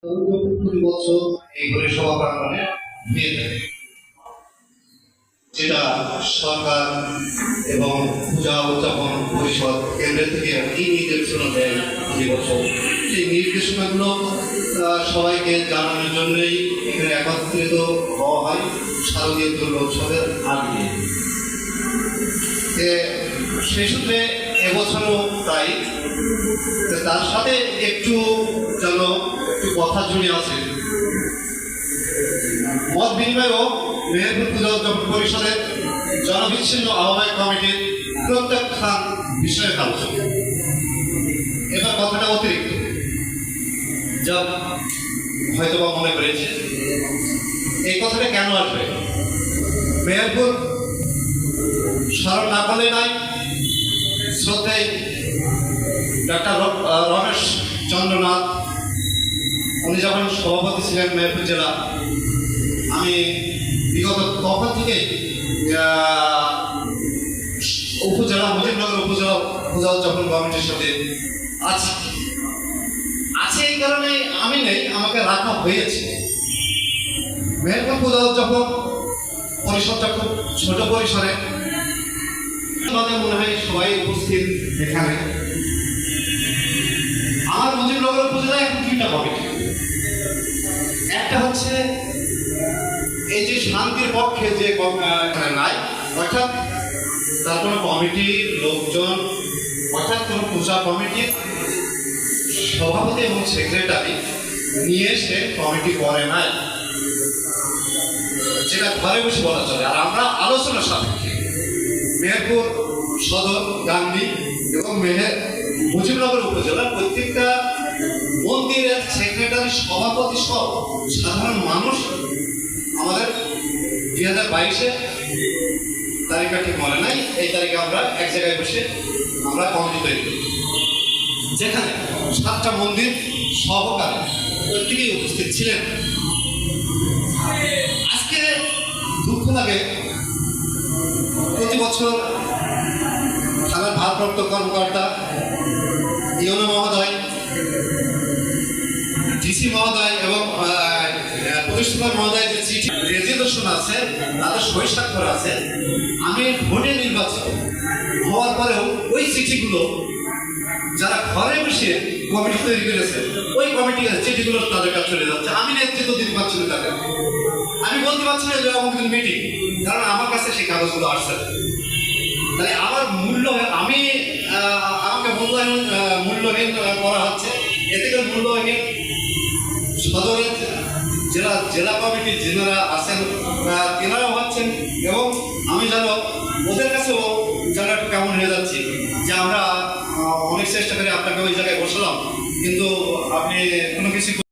প্রতি বছর এই পরিষেবা প্রাঙ্গণে নিয়ে থাকে, যেটা সরকার এবং পূজা উদযাপন পরিষদ কেন্দ্রের থেকে এই নির্দেশনা দেয় প্রতি বছর। সেই নির্দেশনাগুলো সবাইকে জানানোর জন্যই এখানে একত্রিত হওয়া হয় শারদীয় দুর্গোৎসবের আগে। সেই সূত্রে এবছরও তাই, তার সাথে একটু যেন একটু কথা জুড়ে আছে। মত বিনিময়ও মেহেরপুর পূজা উদযাপন পরিষদের জনবিচ্ছিন্ন আহ্বায়ক কমিটির প্রত্যাখ্যান বিষয়ে আলোচনা। এবার কথাটা অতিরিক্ত, যা হয়তো বা মনে করেছে এই কথাটা কেন আসবে। মেহেরপুর স্মরণ না করলে নাই শ্রদ্ধেয় ডাক্তার রমেশ চন্দ্রনাথ, উনি যখন সভাপতি ছিলেন মেহেরপুর জেলা, আমি বিগত তখন থেকে উপজেলা মুজিবনগর উপজেলা পূজা উদযাপন কমিটির সাথে আছে এই কারণে আমি নেই, আমাকে রাখা হয়েছে। মেহেরপুর পূজা উদযাপন পরিষদটা খুব ছোট পরিসরে, মনে হয় সবাই উপস্থিত এখানে। আমার মুজিবনগর উপজেলায় এখন তিনটা কমিটি। একটা হচ্ছে এই যে শান্তির পক্ষে যে এখানে নাই, অর্থাৎ তার কোনো কমিটির লোকজন, অর্থাৎ কোনো পূজা কমিটির সভাপতি এবং সেক্রেটারি নিয়ে সে কমিটি করে নাই, যেটা ঘরে বসে বলা চলে। আর আমরা আলোচনা সাপেক্ষে মেহেরপুর সদর, গান্ধী এবং মুজিবনগর উপজেলার প্রত্যেকটা মন্দিরের সেক্রেটারি, সভাপতি সহ সাধারণ মানুষ আমাদের 2022-এ তারিখটা ঠিক মনে নাই, এই তারিখে আমরা এক জায়গায় বসে আমরা কমিটি তৈরি করি, যেখানে 7টা মন্দির সহকারে প্রত্যেকেই উপস্থিত ছিলেন। আজকে দুঃখ লাগে, প্রতি বছর থানার ভারপ্রাপ্ত কর্মকর্তা ইউনো মহোদয়, ডিসি মহোদয় এবং পুলিশ সুপার মহোদয় যে চিঠি রেজুলেশন আছে, তাদের সই স্বাক্ষর আছে। আমি ভোটে নির্বাচিত হওয়ার পরেও ওই চিঠিগুলো যারা ঘরে বসে কমিটি তৈরি করেছে, ওই কমিটির চিঠিগুলো তাদের কাছে চলে যাচ্ছে। আমি নেতৃত্ব দিতে পারছি না তাদের, আমি বলতে পারছি না যে আমাদের মিটিং, কারণ আমার কাছে সেই কাগজগুলো আসছে। তাহলে আমার আমি আমাকে মূল্যহীন করা হচ্ছে। এতে করে মূল্যহীন সদরের জেলা কমিটির যেনারা আছেন তেনারাও হচ্ছেন, এবং আমি যেন ওদের কাছেও যেন একটু কেমন হয়ে যাচ্ছি যে আমরা অনেক চেষ্টা করে আপনাকে ওই জায়গায় বসলাম, কিন্তু আপনি কোনো কিছু